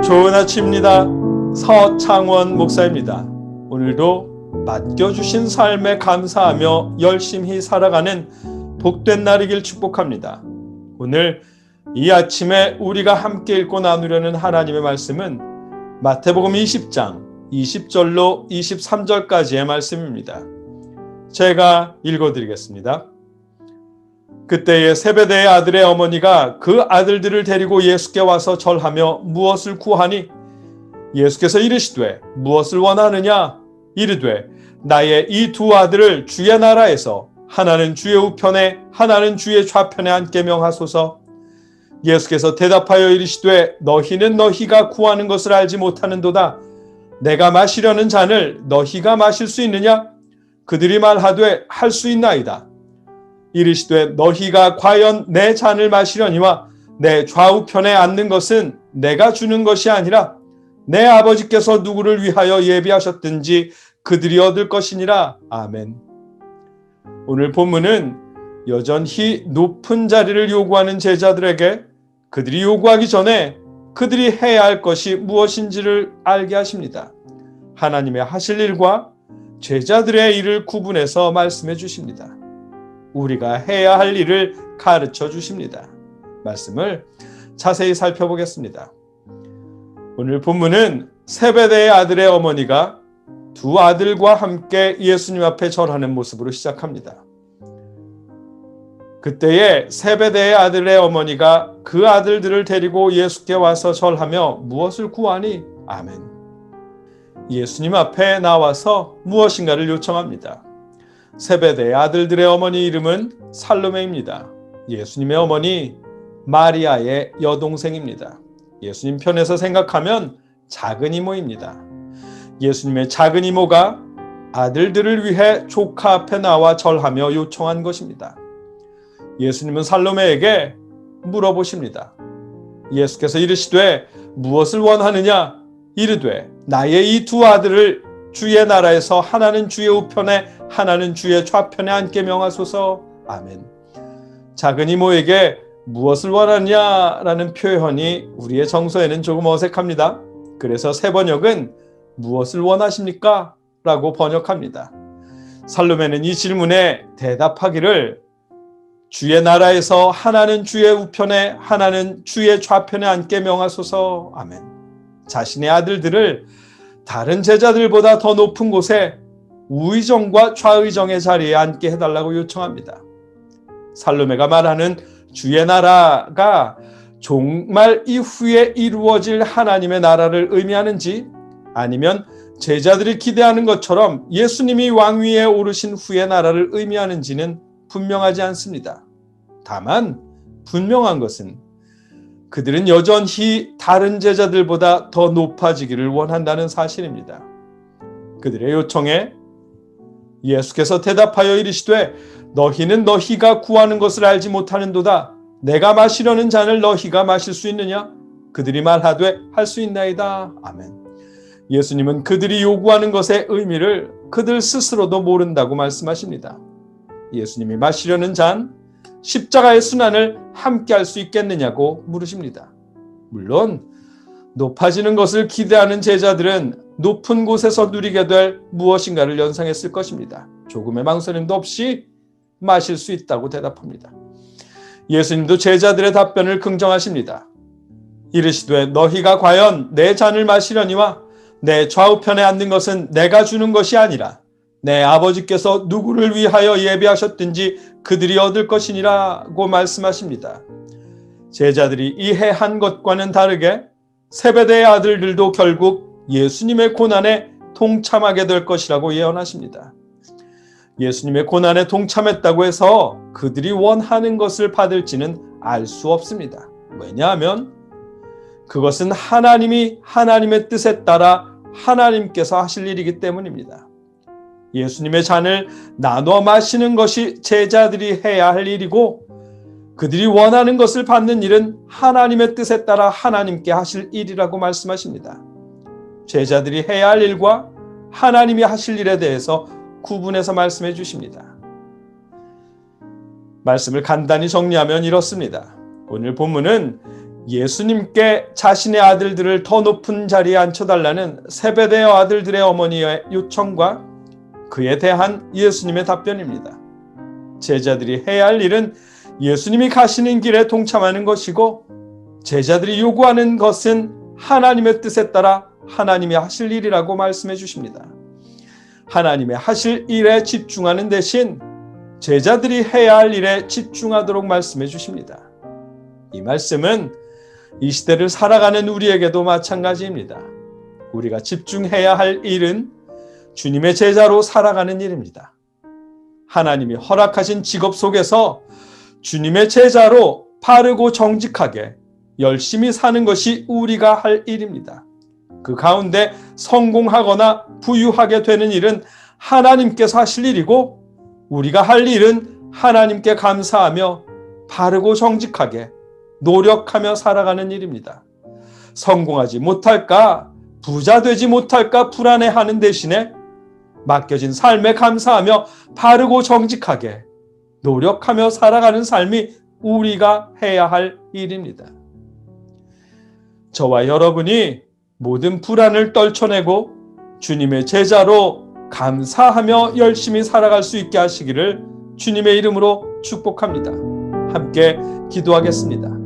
좋은 아침입니다. 서창원 목사입니다. 오늘도 맡겨주신 삶에 감사하며 열심히 살아가는 복된 날이길 축복합니다. 오늘 이 아침에 우리가 함께 읽고 나누려는 하나님의 말씀은 마태복음 20장 20절로 23절까지의 말씀입니다. 제가 읽어드리겠습니다. 그때에 세베대의 아들의 어머니가 그 아들들을 데리고 예수께 와서 절하며 무엇을 구하니 예수께서 이르시되 무엇을 원하느냐 이르되 나의 이 두 아들을 주의 나라에서 하나는 주의 우편에 하나는 주의 좌편에 앉게 명하소서. 예수께서 대답하여 이르시되 너희는 너희가 구하는 것을 알지 못하는도다. 내가 마시려는 잔을 너희가 마실 수 있느냐? 그들이 말하되 할 수 있나이다. 이르시되 너희가 과연 내 잔을 마시려니와 내 좌우편에 앉는 것은 내가 주는 것이 아니라 내 아버지께서 누구를 위하여 예비하셨든지 그들이 얻을 것이니라. 아멘. 오늘 본문은 여전히 높은 자리를 요구하는 제자들에게 그들이 요구하기 전에 그들이 해야 할 것이 무엇인지를 알게 하십니다. 하나님의 하실 일과 제자들의 일을 구분해서 말씀해 주십니다. 우리가 해야 할 일을 가르쳐 주십니다. 말씀을 자세히 살펴보겠습니다. 오늘 본문은 세베대의 아들의 어머니가 두 아들과 함께 예수님 앞에 절하는 모습으로 시작합니다. 그때에 세베대의 아들의 어머니가 그 아들들을 데리고 예수께 와서 절하며 무엇을 구하니? 아멘. 예수님 앞에 나와서 무엇인가를 요청합니다. 세베대의 아들들의 어머니 이름은 살로메입니다. 예수님의 어머니 마리아의 여동생입니다. 예수님 편에서 생각하면 작은 이모입니다. 예수님의 작은 이모가 아들들을 위해 조카 앞에 나와 절하며 요청한 것입니다. 예수님은 살로메에게 물어보십니다. 예수께서 이르시되 무엇을 원하느냐? 이르되 나의 이 두 아들을 주의 나라에서 하나는 주의 우편에 하나는 주의 좌편에 앉게 명하소서. 아멘. 작은 이모에게 무엇을 원하느냐라는 표현이 우리의 정서에는 조금 어색합니다. 그래서 새 번역은 무엇을 원하십니까? 라고 번역합니다. 살로메는 이 질문에 대답하기를 주의 나라에서 하나는 주의 우편에 하나는 주의 좌편에 앉게 명하소서. 아멘. 자신의 아들들을 다른 제자들보다 더 높은 곳에 우의정과 좌의정의 자리에 앉게 해달라고 요청합니다. 살로메가 말하는 주의 나라가 종말 이후에 이루어질 하나님의 나라를 의미하는지 아니면 제자들이 기대하는 것처럼 예수님이 왕위에 오르신 후의 나라를 의미하는지는 분명하지 않습니다. 다만 분명한 것은 그들은 여전히 다른 제자들보다 더 높아지기를 원한다는 사실입니다. 그들의 요청에 예수께서 대답하여 이르시되 너희는 너희가 구하는 것을 알지 못하는도다. 내가 마시려는 잔을 너희가 마실 수 있느냐? 그들이 말하되 할 수 있나이다. 아멘. 예수님은 그들이 요구하는 것의 의미를 그들 스스로도 모른다고 말씀하십니다. 예수님이 마시려는 잔, 십자가의 순환을 함께 할 수 있겠느냐고 물으십니다. 물론 높아지는 것을 기대하는 제자들은 높은 곳에서 누리게 될 무엇인가를 연상했을 것입니다. 조금의 망설임도 없이 마실 수 있다고 대답합니다. 예수님도 제자들의 답변을 긍정하십니다. 이르시되 너희가 과연 내 잔을 마시려니와 내 좌우편에 앉는 것은 내가 주는 것이 아니라 내 아버지께서 누구를 위하여 예비하셨든지 그들이 얻을 것이니라고 말씀하십니다. 제자들이 이해한 것과는 다르게 세베대의 아들들도 결국 예수님의 고난에 동참하게 될 것이라고 예언하십니다. 예수님의 고난에 동참했다고 해서 그들이 원하는 것을 받을지는 알 수 없습니다. 왜냐하면 그것은 하나님이 하나님의 뜻에 따라 하나님께서 하실 일이기 때문입니다. 예수님의 잔을 나눠 마시는 것이 제자들이 해야 할 일이고 그들이 원하는 것을 받는 일은 하나님의 뜻에 따라 하나님께 하실 일이라고 말씀하십니다. 제자들이 해야 할 일과 하나님이 하실 일에 대해서 구분해서 말씀해 주십니다. 말씀을 간단히 정리하면 이렇습니다. 오늘 본문은 예수님께 자신의 아들들을 더 높은 자리에 앉혀달라는 세베대의 아들들의 어머니의 요청과 그에 대한 예수님의 답변입니다. 제자들이 해야 할 일은 예수님이 가시는 길에 동참하는 것이고, 제자들이 요구하는 것은 하나님의 뜻에 따라 하나님이 하실 일이라고 말씀해 주십니다. 하나님의 하실 일에 집중하는 대신 제자들이 해야 할 일에 집중하도록 말씀해 주십니다. 이 말씀은 이 시대를 살아가는 우리에게도 마찬가지입니다. 우리가 집중해야 할 일은 주님의 제자로 살아가는 일입니다. 하나님이 허락하신 직업 속에서 주님의 제자로 바르고 정직하게 열심히 사는 것이 우리가 할 일입니다. 그 가운데 성공하거나 부유하게 되는 일은 하나님께서 하실 일이고, 우리가 할 일은 하나님께 감사하며 바르고 정직하게 노력하며 살아가는 일입니다. 성공하지 못할까, 부자 되지 못할까 불안해하는 대신에 맡겨진 삶에 감사하며 바르고 정직하게 노력하며 살아가는 삶이 우리가 해야 할 일입니다. 저와 여러분이 모든 불안을 떨쳐내고 주님의 제자로 감사하며 열심히 살아갈 수 있게 하시기를 주님의 이름으로 축복합니다. 함께 기도하겠습니다.